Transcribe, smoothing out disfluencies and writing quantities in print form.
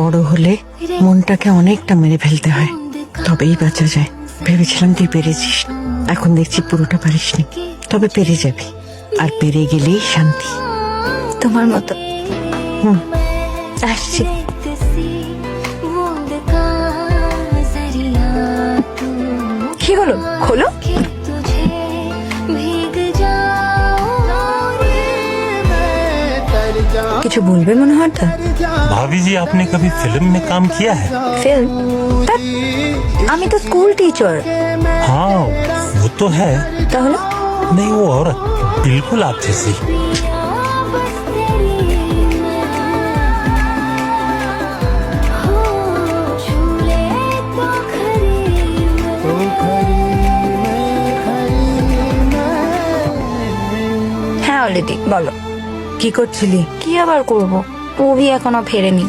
বড় হলে মনটাকে অনেকটা মেরে ফেলতে হয়, তবেই বাঁচা যায়। ভেবেছিলাম তুই পেরেছিস, এখন দেখছি পুরোটা পারিসনি, তবে পেরে যাবি, আর পেরে গেলেই শান্তি। তোমার মতো। আসছি। কি হলো, খোলো। কিছু বলবে মনে হয় তা? भाभी जी आपने कभी फिल्म में काम किया है? ফিল্ম? আমি তো স্কুল টিচার। हाँ वो तो है, তাহলে नहीं वो औरत बिल्कुल आप जैसी। হ্যাঁ অলরেডি। বলো কি করছিলি? কি আবার করব, মুভি এখনো ফেরেনি।